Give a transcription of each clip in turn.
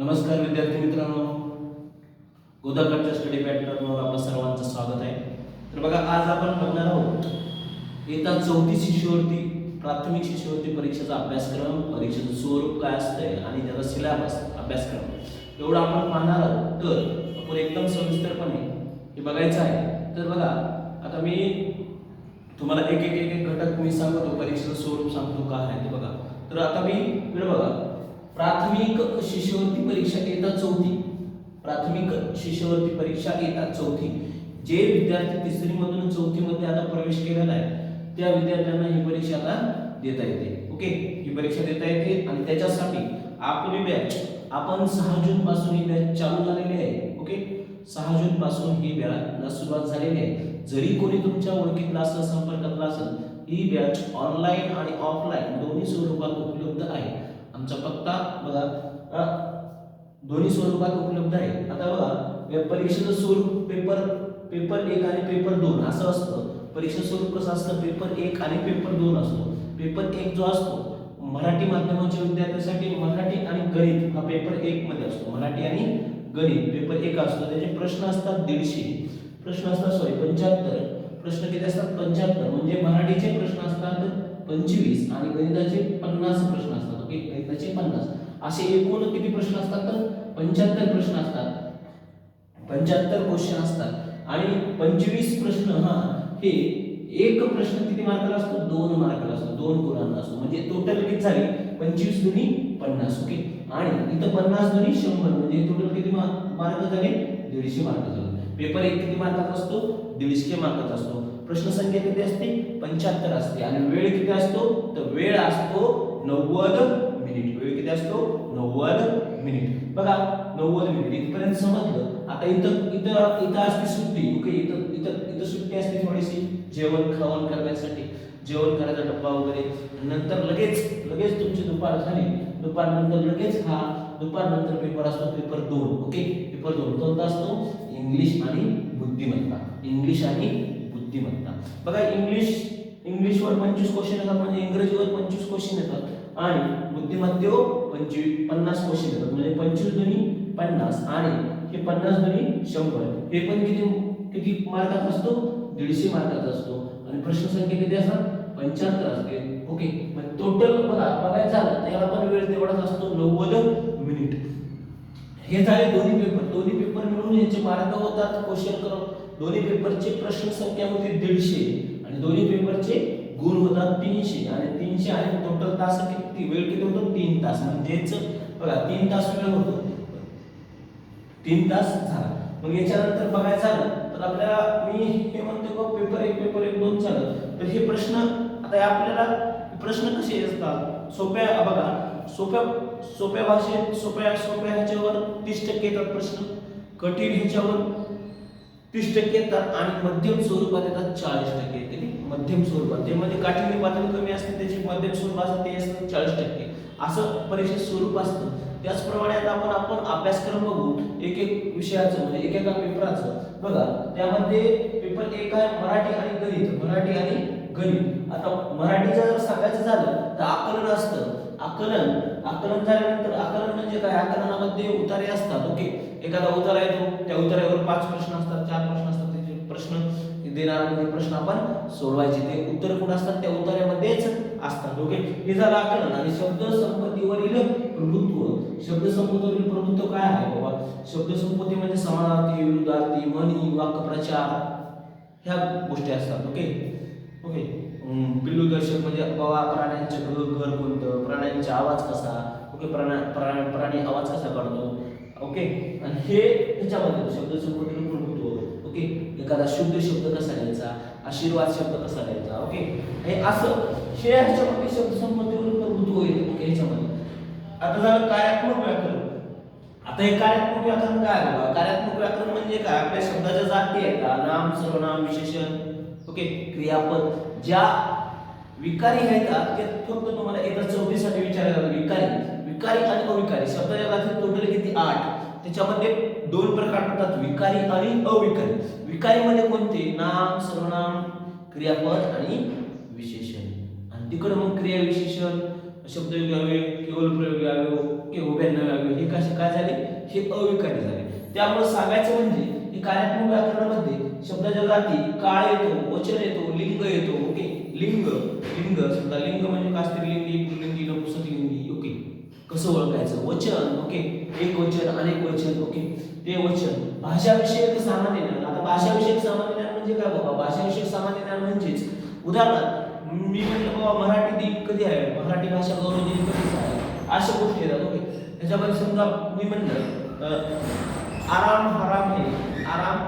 नमस्कार विद्यार्थी मित्रांनो, गोदाकाठच्या स्टडी पॅटर्नवर आपलं सर्वांचं स्वागत आहे. तर बघा, आज आपण बघणार आहोत इयत्ता 4थी शिष्यवृत्ती प्राथमिक शिष्यवृत्ती परीक्षेचा अभ्यासक्रम, परीक्षेचं स्वरूप काय असतंय आणि त्याचा सिलेबस अभ्यासक्रम एवढं आपण पाहणार आहोत. तर आपण एकदम सविस्तरपणे हे बघायचं आहे. तर बघा, आता मी तुम्हाला एक एक एक एक घटक मी सांगतो, परीक्षेचं स्वरूप सांगतो काय आहे ते बघा. तर आता मी इकडे बघा, प्राथमिक शिष्यवृत्ती परीक्षा इयत्ता 4थी, प्राथमिक शिष्यवृत्ती परीक्षा इयत्ता 4थी, जे विद्यार्थी 3री मधून 4थी मध्ये आता प्रवेश केलेला आहे त्या विद्यार्थ्यांना ही परीक्षा आता देता येते. ओके, ही परीक्षा देता येते आणि त्याच्यासाठी आपली बॅच आपण 6 जून पासून ही बॅच चालू झालेली आहे. ओके, 6 जून पासून ही बॅच सुरुवात झालेली आहे. जरी कोणी तुमच्या ओळखीतला असेल, संपर्कातला असेल, ही बॅच ऑनलाईन आणि ऑफलाईन दोन्ही स्वरूपात उपलब्ध आहे. आमचा पत्ता बघा, दोन्ही स्वरूपात उपलब्ध आहे. आता बघा, या परीक्षेचं स्वरूप पेपर 1 आणि पेपर 2 असं असतं. परीक्षेचं स्वरूप कसं असतं, पेपर 1 आणि पेपर 2 असतो. पेपर 1 जो असतो मराठी माध्यमाच्या विद्यार्थ्यांसाठी मराठी आणि गणित हा पेपर 1 मध्ये असतो. मराठी आणि गणित पेपर 1 असतो. त्याचे प्रश्न असतात 150 प्रश्न असतात, 75 प्रश्न किती असतात, 75. म्हणजे मराठीचे प्रश्न असतात 25 आणि गणिताचे 50 प्रश्न असतात. ओके, गणिताचे 50 असे एकूण किती प्रश्न असतात, तर 75 प्रश्न असतात, 75 क्वेश्चन असतात. आणि 25 प्रश्न हे एक प्रश्न किती मार्काला असतो, 2 मार्काला असतो, 2 गुणांना असतो. म्हणजे टोटल किती झाली, 25 दुनी 50. ओके, आणि इथं 50 दुनी 100 म्हणजे टोटल किती मार्क झाले, 150 मार्क झाले. पेपर 1 किती मार्काचा असतो, 150 मार्काचा असतो. प्रश्न संख्या किती असते, 75 असते. आणि वेळ किती असतो, तर वेळ असतो 90 मिनिट. वेळ किती असतो, 90 मिनिट. बघा, 90 मिनिट इथपर्यंत समजलं. आता इथं असते सुट्टी. ओके, इथं सुट्टी असते थोडीशी जेवण खावण करण्यासाठी, जेवण करायचा डब्बा वगैरे. नंतर लगेच तुमची दुपार झाली, दुपार नंतर लगेच दुपार नंतर पेपर असतो, पेपर 2. ओके, पेपर 2 कोणता असतो, इंग्लिश आणि बुद्धिमत्ता. इंग्लिश आणि बुद्धिमत्ता. बघा, इंग्लिशवर 25 क्वेश्चन येतात, म्हणजे इंग्रजीवर 25 क्वेश्चन येतात आणि बुद्धिमत्तेवर 50 क्वेश्चन येतात. म्हणजे 25 दुनी 50 आणि हे 50 दुनी 100. हे पण किती मार्काचा असतो, 150 मार्काचा असतो. आणि प्रश्न संख्या किती असतात, 75 असते. ओके, मग टोटल बघायचं झालं तर याला पण वेळ तेवढाच असतो, 90 मिनिट. हे झाले दोन्ही पेपर मिळून याचे मार्क होतात क्वेश्चन करून. दोन्ही पेपरचे प्रश्न संख्या होती 150 आणि दोन्ही पेपरचे गुण होतात 300. आणि 300 आणि टोटल तास किती, वेळ किती होतो, 3 तास. म्हणजेच बघा, 3 तास वेळ होतो, 3 तास झाला. मग याच्यानंतर बघायचं झालं तर आपल्याला मी हे म्हणतो की पेपर 1 2 झालं. तर हे प्रश्न आता आपल्याला प्रश्न कसे असतात, सोप्या भाषेत सोप्या ह्याच्यावर 30% येतात प्रश्न, कठीण ह्याच्यावर 30% येतात आणि मध्यम स्वरूपात येतात 40% येते. मध्यम स्वरूपात जे म्हणजे काठिण्य पातळी कमी असते त्याची मध्यम स्वरूप असते ते असतं 40%. असं परीक्षेचं स्वरूप असतं. त्याचप्रमाणे आता आपण अभ्यासक्रम बघू एक विषयाचं, म्हणजे एकेका पेपराचं. बघा, त्यामध्ये पेपर 1 आहे मराठी आणि गणित. मराठी आणि गणित. आता मराठीचं जर सांगायचं झालं तर आकलन असतं. आकलन झाल्यानंतर आकलन म्हणजे काय, आकलनामध्ये उतारे असतात. ओके, एखादा उतारा येतो, त्या उतार्यावर 5 प्रश्न असतात, 4 प्रश्न असतात. त्याचे प्रश्न देणार म्हणजे प्रश्न आपण सोडवायचे. ते उत्तर कुठे असतात, त्या उतार्यामध्येच असतात. ओके, हे झालं आकलन. आणि शब्दसंपत्तीवरील प्रभुत्व. शब्दसंपत्तीवरील प्रभुत्व काय आहे बाबा, शब्दसंपत्ती म्हणजे समानार्थी, विरुद्धार्थी, म्हणी, वाक्प्रचार ह्या गोष्टी असतात. ओके, बिल्लूदर्शक म्हणजे बाबा प्राण्यांचं घर कोणतं, प्राण्यांचा आवाज कसा. ओके, प्राणी आवाज कसा काढतो. ओके, आणि हे ह्याच्यामध्ये शब्दसंपत्तीवरील प्रभुत्व. ओके, एखादा शुद्ध शब्द कसा घ्यायचा, आशीर्वाद शब्द कसा घ्यायचा. ओके, हे असं हे ह्याच्यामध्ये शब्दसंपत्तीवरील प्रभुत्व येते. ओके, ह्याच्यामध्ये आता झालं कार्यात्मक व्याकरण. आता हे कार्यात्मक व्याकरण काय बाबा, कार्यात्मक व्याकरण म्हणजे काय, आपल्या शब्दाच्या जाती आहेत, नाम, सर्वनाम, विशेषण, ओके, क्रियापद. ज्या विकारी आहेत ते फक्त तुम्हाला एकदा 34 साठी विचारायला विकारी आणि अविकारी. शब्दाच्या जाती टोटल किती, 8. त्याच्यामध्ये 2 प्रकार पडतात, विकारी आणि अविकारी. विकारी म्हणजे कोणते, नाम, सर्वनाम, क्रियापद आणि विशेषण. आणि तिकडे मग क्रिया, विशेषण, शब्दयोगी अवयव, केवल प्रयोगी अवयव, ओके, उभयनामी अवयव हे कसे काय झाले, हे अविकारी झाले. त्यामुळे सांगायचं म्हणजे हे कार्यात्मक व्याकरणामध्ये शब्दाच्या जाती काळ येतो, वचन येतो, लिंग येतो. ओके, लिंग लिंग समजा लिंग म्हणजे काय, स्त्रीलिंगी, पुल्लिंगी, नपुंसकलिंगी. ओके, कसं ओळखायचं. वचन, ओके, एक वचन, अनेक वचन. ओके, ते वचन. भाषाविषयक सामान्य ज्ञान. आता भाषाविषयक सामान्य ज्ञान म्हणजे काय बाबा, भाषाविषयक सामान्य ज्ञान म्हणजेच उदाहरणार्थ मी म्हटलं बाबा मराठी दिन कधी आहे, मराठी भाषा गौरव दिन कधी आहे, अशा गोष्टी येतात. ओके, त्याच्यामध्ये समजा मी म्हणलं आराम हराम है, आराम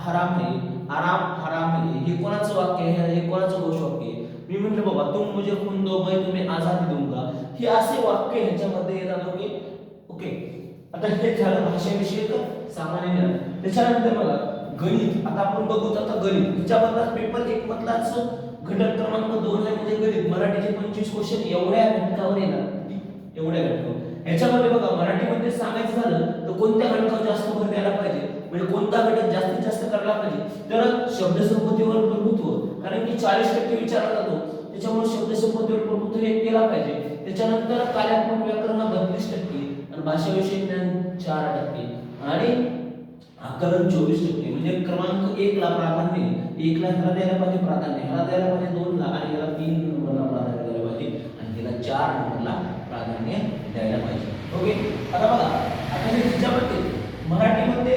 हराम है, आराम हराम है, हे कोणाचं वाक्य आहे, हे कोणाचं घोष वाक्य आहे. मी म्हटलं बाबा तुम मुझे खून दो मैं तुम्हें आजादी दूंगा, हे असे वाक्य ह्याच्यामध्ये येतात. ओके ओके, आता हे झालं भाषाविषयक सामान्य ज्ञान. त्याच्यानंतर बघा गणित. आता आपण बघू आता गणित. ह्याच्याबद्दल पेपर 1 मधलाच घटक क्रमांक 2 आहे म्हणजे गणित. मराठीचे 25 क्वेश्चन एवढ्या घटकावर येणार, एवढ्या घटकावर. याच्यामध्ये बघा मराठीमध्ये सांगायचं झालं तर कोणत्या घटकावर जास्त भर द्यायला पाहिजे, म्हणजे कोणता घटक जास्तीत जास्त करायला पाहिजे, तर शब्दसंपत्तीवर प्रभुत्व. कारण की 40% विचारला जातो, त्याच्यामुळे शब्दसंपत्तीवर प्रभुत्व हे केला पाहिजे. त्याच्यानंतर कार्यात्मक व्याकरण 32% आणि भाषाविषयक ज्ञान 4% आणि आकलन 24%. म्हणजे क्रमांक 1 ला प्राधान्य, 1 ला ह्याला द्यायला पाहिजे प्राधान्य, ह्याला द्यायला पाहिजे 2 ला, आणि ह्याला 3 नंबरला प्राधान्य द्यायला पाहिजे, आणि ह्याला 4 नंबरला प्राधान्य द्यायला पाहिजे. ओके, आता बघा आता हे त्याच्यामध्ये मराठीमध्ये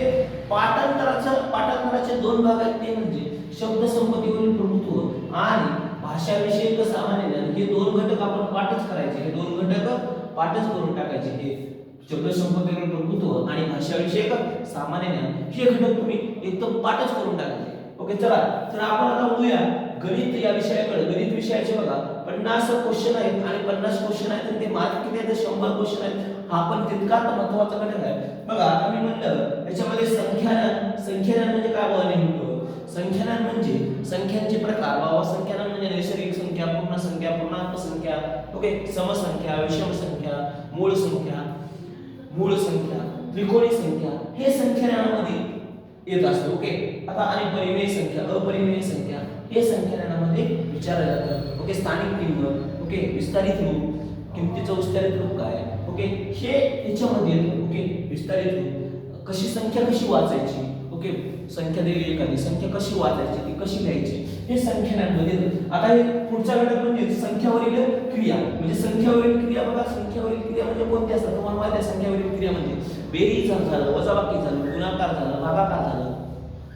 पाठांतराचे 2 भाग आहेत, ते म्हणजे शब्दसंपत्तीवरील प्रभुत्व आणि भाषाविषयक सामान्य ज्ञान. हे 2 घटक आपण पाठच करायचे, हे 2 घटक पाठच करून टाकायचे. हे शब्दसंपत्तीवरील प्रभुत्व आणि भाषाविषयक सामान्य ज्ञान हे घटक तुम्ही एकदम पाठच करून टाकायचे. ओके, चला तर आपण आता बोलूया गणित या विषयाकडे. गणित विषयाचे बघा 50 क्वेश्चन आहेत आणि 50 क्वेश्चन आहेत आणि ते मार्क किती आहेत, 100 क्वेश्चन आहेत. हा पण तितकाच महत्त्वाचा घटक आहे. बघा आता मी म्हणलं याच्यामध्ये संख्याज्ञान म्हणजे काय बाबा नेमकं. संख्याज्ञान म्हणजे संख्यांचे प्रकार बाबा. संख्याज्ञान म्हणजे नैसर्गिक संख्या, पूर्ण संख्या, पूर्णांक संख्या, ओके, समसंख्या, विषम संख्या, मूळ संख्या, त्रिकोणी संख्या, हे संख्याज्ञानामध्ये येत असते. ओके, आता आणि परिमेय संख्या, अपरिमेय संख्या हे संख्याज्ञानामध्ये विचारले जातात. ओके, स्थानिक किंमत, ओके, विस्तारित रूप, किमतीचं विस्तारित रूप काय, ओके, हे याच्यामध्ये येतं. ओके, विस्तारित रूप, कशी संख्या कशी वाचायची, ओके, संख्या दिली एखादी संख्या कशी वाचायची, ती कशी लिहायची, हे संख्याज्ञानामध्ये येतं. आता हे पुढचा घटक म्हणजे संख्यावरील क्रिया. म्हणजे संख्यावरील क्रिया बघा, संख्यावरील क्रिया म्हणजे कोणत्या असतात तुम्हाला माहिती आहे. संख्यावरील क्रिया म्हणजे बेरीज झालं, वजाबाकी झालं, गुणाकार झालं, भागाकार झालं,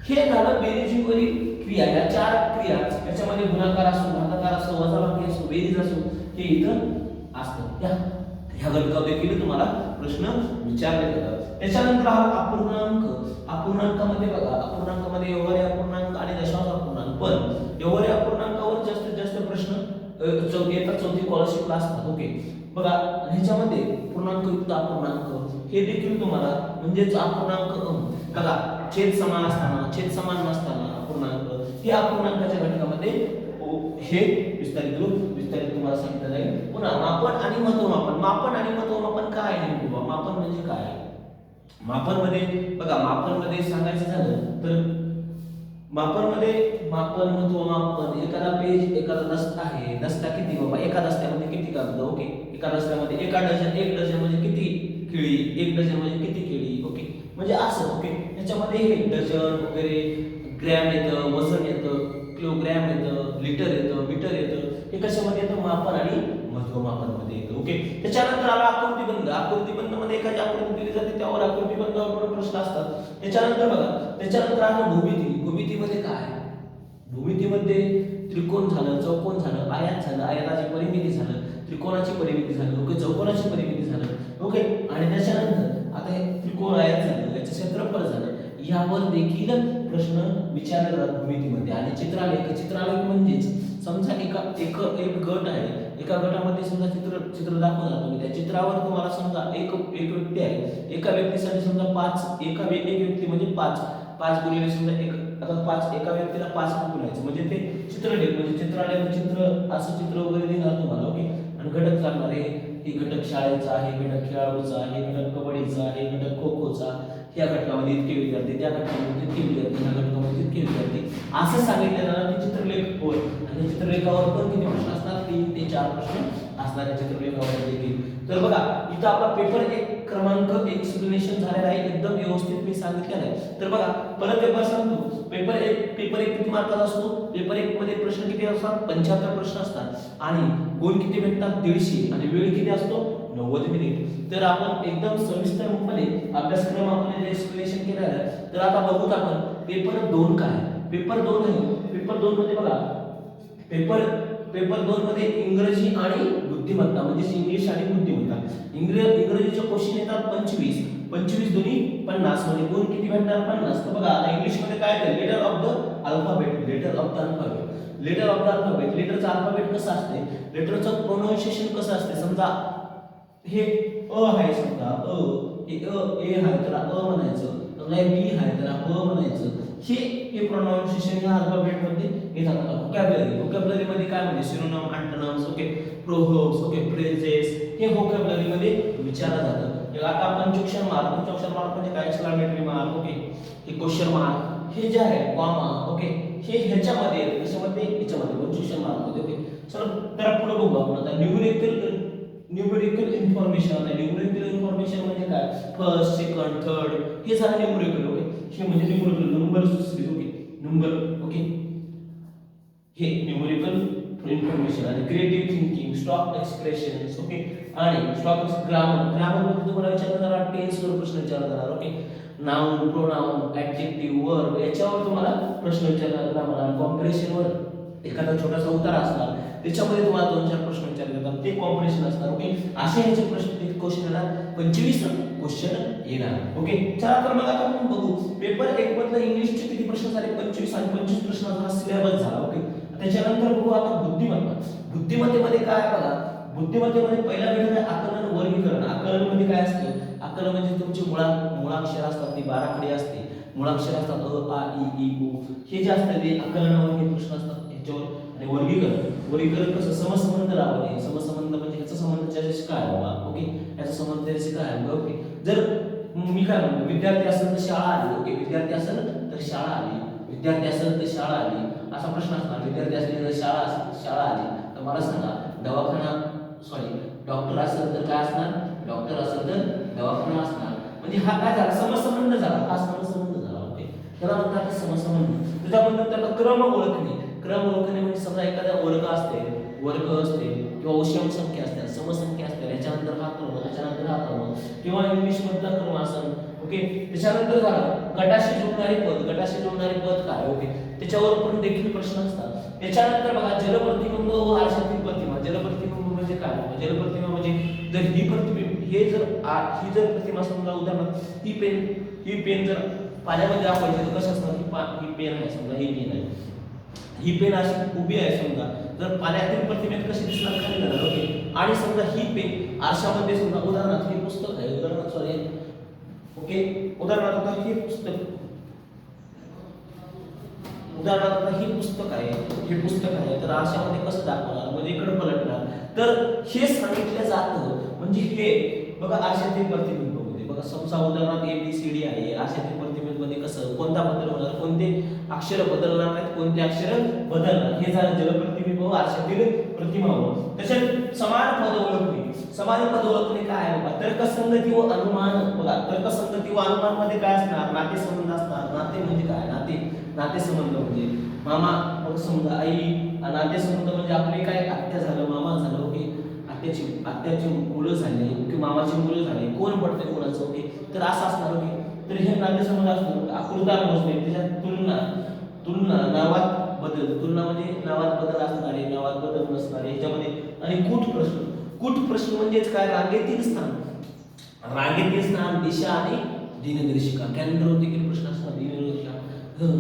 हे झालं बेरीजवरील क्रिया. या 4 क्रिया याच्यामध्ये गुणाकार असो, भागाकार असो, वजाबाकी असो, बेरीज असो, हे इथं असतं. ह्या घटकावर देखील तुम्हाला प्रश्न विचारले जातात. त्याच्यानंतर हा अपूर्णांक. अपूर्णांकामध्ये बघा, अपूर्णांकामध्ये व्यवहारी अपूर्णांक आणि दशांश अपूर्णांक. पण व्यवहारी अपूर्णांकावर जास्तीत जास्त प्रश्न चौथी स्कॉलरशिपला असतात. ओके, बघा ह्याच्यामध्ये पूर्णांकयुक्त अपूर्णांक हे देखील तुम्हाला म्हणजेच अपूर्णांक बघा छेद समान असताना, छेद समान नसताना अपूर्णांक, हे अपूर्णांकाच्या घटकामध्ये हे विस्तारित तुम्हाला सांगितलं जाईल. पुन्हा मापन आणि महत्त्वमापन. मापन आणि महत्त्वमापन काय आहे नेमकं? मापन म्हणजे काय? मापन मध्ये बघा, मापन मध्ये सांगायचं झालं तर मापन महत्त्वमापन, एखादा पेज, एखादा दस्ता आहे. दस्ता किती बाबा, एका दस्त्यामध्ये किती कागद, ओके, एका दस्त्यामध्ये एक डझन म्हणजे किती केळी, 1 डझन म्हणजे किती केळी, ओके, म्हणजे असं. ओके, याच्यामध्ये हे डझन वगैरे, ग्रॅम येतं, वजन येतं, किलोग्रॅम येतं, लिटर येतं, मीटर येतं, हे कशामध्ये येतं? मापन आणि महत्त्वमापन मध्ये येतं. ओके, त्याच्यानंतर आला आकृतिबंध. आकृतिबंध मध्ये एखादी आकृती दिली जाते त्यावर आकृतिबंधावर पण प्रश्न असतात. त्याच्यानंतर बघा, त्याच्यानंतर आहे भूमिती. भूमितीमध्ये काय? भूमितीमध्ये त्रिकोण झालं, चौकोन झालं, आयत झालं, आयताची परिमिती झालं, त्रिकोणाची परिमिती झालं, ओके, चौकोनाची परिमिती झालं, ओके, आणि त्याच्यानंतर आता हे त्रिकोण आयत झालं, याचं क्षेत्रफळ झालं, यावर देखील प्रश्न विचारले जातात भूमितीमध्ये. आणि चित्रालेख म्हणजेच समजा एक गट आहे, एका गटामध्ये समजा चित्र दाखवलं जातं. त्या चित्रावर तुम्हाला समजा एक व्यक्ती आहे, एका व्यक्तीसाठी समजा 5, एक व्यक्ती म्हणजे 5 गुणिले समजा आता 5, एका व्यक्तीला 5 गुणायचं म्हणजे ते चित्रलेख. म्हणजे चित्र असं चित्र वगैरे देणार तुम्हाला. ओके, आणि घटक सांगणार हे घटक शाळेचा आहे, घटक खेळाडूचा आहे, घटक कबड्डीचा आहे, घटक खो खोचा, या घटकामध्ये इतके विद्यार्थी, त्या घटकामध्ये तितके विद्यार्थी, ह्या घटकामध्ये तितके विद्यार्थी असं सांगितलं जाणार की चित्रलेख होय. आणि चित्रलेखावर पण किती प्रश्न असतात? 3 ते 4 प्रश्न असणार आहे चित्रलेखावर देखील. तर बघा इथं आपला पेपर 1 क्रमांक एक्सप्लेनेशन झालेला आहे, एकदम व्यवस्थित मी सांगितलेलं आहे. तर बघा परत पेपर सांगतो. पेपर 1 किती मार्काचा असतो? पेपर 1 मध्ये प्रश्न किती असतात? 75 प्रश्न असतात आणि गुण किती भेटतात? 150 आणि वेळ किती असतो? 90 मिनिट. तर आपण एकदम सविस्तरपणे अभ्यासक्रम आपण एक्सप्लेनेशन केलेला आहे. तर आता बघूत आपण पेपर 2 काय आहे. पेपर 2 आहे. पेपर 2 मध्ये बघा पेपर 2 मध्ये इंग्रजी आणि बुद्धिमत्ता म्हणजे इंग्लिश आणि बुद्धिमत्ता. इंग्रजीचे क्वेश्चन येतात 25 दोन्ही 50 म्हणजे गुण किती भेटणार? 50. तर बघा आता इंग्लिश मध्ये काय आहे? Letter of the alphabet. लेटरचा अल्फाबेट कसा असते? लेटरचं प्रोनाउन्सिएशन कसं असते? समजा हे अ आहे, समजा हे ए आहे तर अ म्हणायचं, समजा बी आहे तर अ म्हणायचं. हे प्रोनाउन्सिएशन या अल्फाबेट मध्ये येतात. व्होकॅब्युलरी मध्ये काय म्हणजे synonym, antonyms, okay, proverbs, okay, phrases हे व्होकॅब्युलरी मध्ये विचारलं जातं. आता पंक्च्युएशन मार्क म्हणजे काय? एक्सक्लेमेटरी मार्क, ओके, हे क्वेश्चन मार्क, हे जे आहे कॉमा, ओके, हे ह्याच्यामध्ये पंक्च्युएशन मार्क मध्ये, ओके. चला तर पुढे बघू आपण आता न्यूमेरिकल इन्फॉर्मेशन. न्यूमेरिकल इन्फॉर्मेशन म्हणजे काय? फर्स्ट, सेकंड, थर्ड हे झालं न्यूमेरिकल, ओके. हे म्हणजे numerical number series, okay, number, okay, हे न्यूमेरिकल इन्फॉर्मेशन. आणि creative thinking, stock expressions, okay, आणि स्टॉक ग्रामर मध्ये तुम्हाला विचारलं जाणार टेन्स वर प्रश्न विचारला जाणार, okay. Noun, pronoun, adjective, verb याच्यावर तुम्हाला प्रश्न विचारला जाणार. आणि कॉम्प्रेशन वर एखादा छोटासा उतार असणार त्याच्यामध्ये तुम्हाला 2-4 प्रश्न विचारले जातात, ते कॉम्प्रेशन असणार, ओके. असे ह्याचे प्रश्न क्वेश्चन येणार, 25 क्वेश्चन येणार, ओके. चला तर मग आता आपण बघू पेपर 1 मधलं इंग्लिशचे किती प्रश्न झाले? 25 आणि 25 प्रश्नांचा सिलेबस झाला, ओके. त्याच्यानंतर बघू आता बुद्धिमत्तेमध्ये काय आहे बघा. बुद्धिमत्तेमध्ये पहिला घटक आहे आकलन, वर्गीकरण. आकलन मध्ये काय असतं? आकलन म्हणजे तुमची मुळाक्षर असतात, ती 12 आकडे असते. मुळाक्षर असतात अ, आ, इ, उ. हे जे असतं ते आकलनावर हे प्रश्न असतात ह्याच्यावर. आणि वर्गीकरण कसं? समसंबंध लावणे. समसंबंध म्हणजे ह्याचा संबंध त्याच्याशी काय हवा, ओके, ह्याचा संबंध त्याच्याशी काय हवा, ओके. जर मी काय म्हणतो विद्यार्थी असेल तर शाळा आली, ओके, विद्यार्थी असेल तर शाळा आली, विद्यार्थी असेल तर शाळा आली असा प्रश्न असणार. विद्यार्थी असले तर शाळा आली. तर मला सांगा डॉक्टर असेल तर काय असणार? डॉक्टर असेल तर दवाखाना असणार. म्हणजे हा काय झाला? समसंबंध झाला. हा समसंबंध झाला, ओके. त्याला म्हणतात समसंबंध. त्याच्याबद्दल त्याला क्रम ओळखणे म्हणजे समजा एखादा वर्ग असते किंवा ओशम संख्या असते, समसंख्या असते, याच्यानंतर हा क्रम, त्याच्यानंतर हा क्रम, किंवा इंग्लिश मधला क्रम असेल, ओके. त्याच्यानंतर झालं गटाशी जोडणारे पद काय, ओके. त्याच्यावर पण देखील प्रश्न असतात. त्याच्यानंतर बघा जलप्रतिबिंब व आरशातील प्रतिमा. जलप्रतिबिंब म्हणजे काय? जलप्रतिमा म्हणजे जर ही प्रतिमा समजा उदाहरणार्थ ही पेन जर पाण्यामध्ये दाखवायची तर कसं असणार? ही पेन आहे, समजा ही पेन आहे, ही पेन अशी उभी आहे समजा, तर पाण्यातील प्रतिमेत कशी दिसणार? खाली जाणार, ओके. आणि समजा ही पेन आरशामध्ये समजा उदाहरणार्थ हे पुस्तक आहे, उदाहरणार्थ हे पुस्तक आहे, तर आरशामध्ये कसं दाखवणार? म्हणजे इकडे पलटणार. तर हे सांगितलं जातं. म्हणजे हे बघा आरशातील प्रतिबिंब मध्ये बघा समजा उदाहरणार्थ ABCD आहे. आरशातील प्रतिबिंबमध्ये कसं कोणता बदल होणार? कोणते अक्षर बदलणार नाहीत, कोणते अक्षर बदलणार. हे झालं जलप्रतिबिंब व आरशातील प्रतिमा. तसेच समान पद ओळखणे काय आहे बघा? तर्कसंगती व अनुमान. बघा तर्कसंगती व अनुमान मध्ये काय असणार? नातेसंबंध असणार. नाते म्हणजे काय? नातेसंबंध म्हणजे मामा, मग समजा आई, नातेसंबंध म्हणजे आपले काय आत्या झालं, मामा झालं, ओके, आत्याची मुलं झाले किंवा मामाची मुलं झाले, कोण पडते कोणाचं, ओके. तर असं असणार, ओके. तर हे नातेसंबंध असतो. आकृता मोजणे, त्याच्यात तुलना, नावात बदल असणारे, नावात बदल नसणारे ह्याच्यामध्ये. आणि कूट प्रश्न म्हणजेच काय? रांगेतील स्थान, दिशा आणि दिनदर्शिका. कॅलेंडर देखील प्रश्न असतात. दिनदर्शिका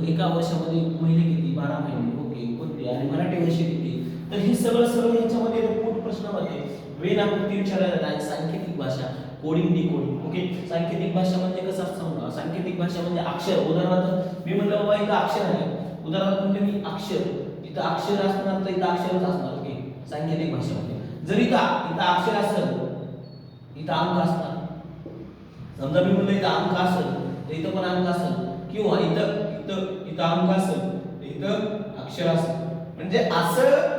एका वर्षामध्ये महिने किती? 12 महिने, ओके, कोणते? आणि मराठी वर्ष किती? तर हे सगळं ह्याच्यामध्ये कूट प्रश्नामध्ये वेळापट्टी विचारल्या जातात. आणि सांकेतिक भाषा, कोडिंग डिकोडिंग, ओके. सांकेतिक भाषा म्हणजे कसं असतं? सांकेतिक भाषा म्हणजे अक्षर. उदाहरणार्थ मी म्हणलं बाबा इथं अक्षर आहे, उदाहरणार्थ म्हणजे मी अक्षर, इथं अक्षर असणार तर इथं अक्षरच असणार, ओके. सांकेतिक भाषेमध्ये जर इथं अक्षर असेल, इथं अंक असणार. समजा मी म्हणलं इथं अंक असेल तर इथं पण अंक असेल किंवा इथं इथं इथं अंक असेल इथं अक्षर असेल म्हणजे असं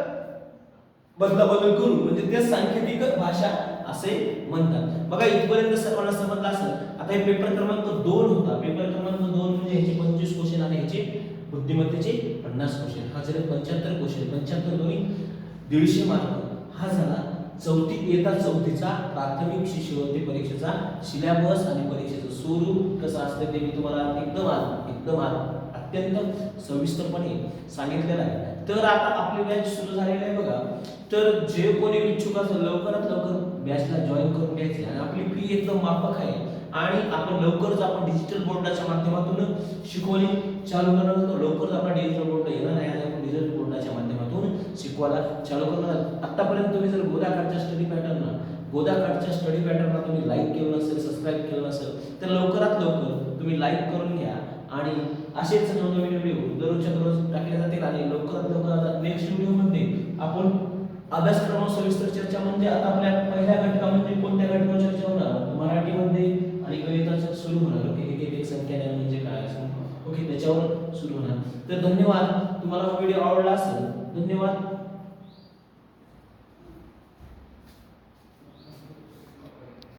बदलाबदल करू म्हणजे ते सांकेतिक भाषा असे म्हणतात. बघा इथपर्यंत सर्वांना समजलं असेल. आता हे पेपर क्रमांक 2 होता. पेपर क्रमांक 2 म्हणजे ह्याचे 25 क्वेश्चन आणि ह्याचे बुद्धिमत्तेचे 50 क्वेश्चन. हा झाले 75 क्वेश्चन. 75 दोन्ही 150 मार्क. हा झाला इयत्ता चौथीचा प्राथमिक शिष्यवृत्ती परीक्षेचा सिलेबस आणि परीक्षेचं स्वरूप कसं असतं ते मी तुम्हाला एकदम अत्यंत सविस्तरपणे सांगितलेलं आहे. तर आता आपली बॅच सुरू झालेली आहे बघा. तर जे कोणी इच्छुक असेल लवकरात लवकर बॅचला जॉईन करून घ्यायचे आणि आपली फी एकदम माफक आहे आणि आपण लवकरच आपण डिजिटल बोर्डाच्या माध्यमातून शिकवणी चालू करणार आहोत. लवकरच आपला डिजिटल बोर्ड येणार आहे आणि आपण डिजिटल बोर्डाच्या माध्यमातून शिकवायला चालू करणार आहोत. आतापर्यंत तुम्ही जर गोदाकाठच्या स्टडी पॅटर्नला तुम्ही लाईक केलं नसेल, सबस्क्राईब केलं नसेल तर लवकरात लवकर तुम्ही लाईक करून घ्या आणि असेच नवनवीन व्हिडिओ दररोजच्या दररोज टाकले जातील आणि लवकरात लवकर नेक्स्ट व्हिडिओमध्ये आपण अभ्यासक्रमावर सविस्तर चर्चा म्हणजे आता आपल्या पहिल्या घटकामध्ये कोणत्या घटकावर चर्चा होणार मराठीमध्ये आणि गणिताचं सुरू होणार. ओके एक संख्या म्हणजे काय ओके त्याच्यावर सुरू होणार. तर धन्यवाद. तुम्हाला हा व्हिडिओ आवडला असेल धन्यवाद.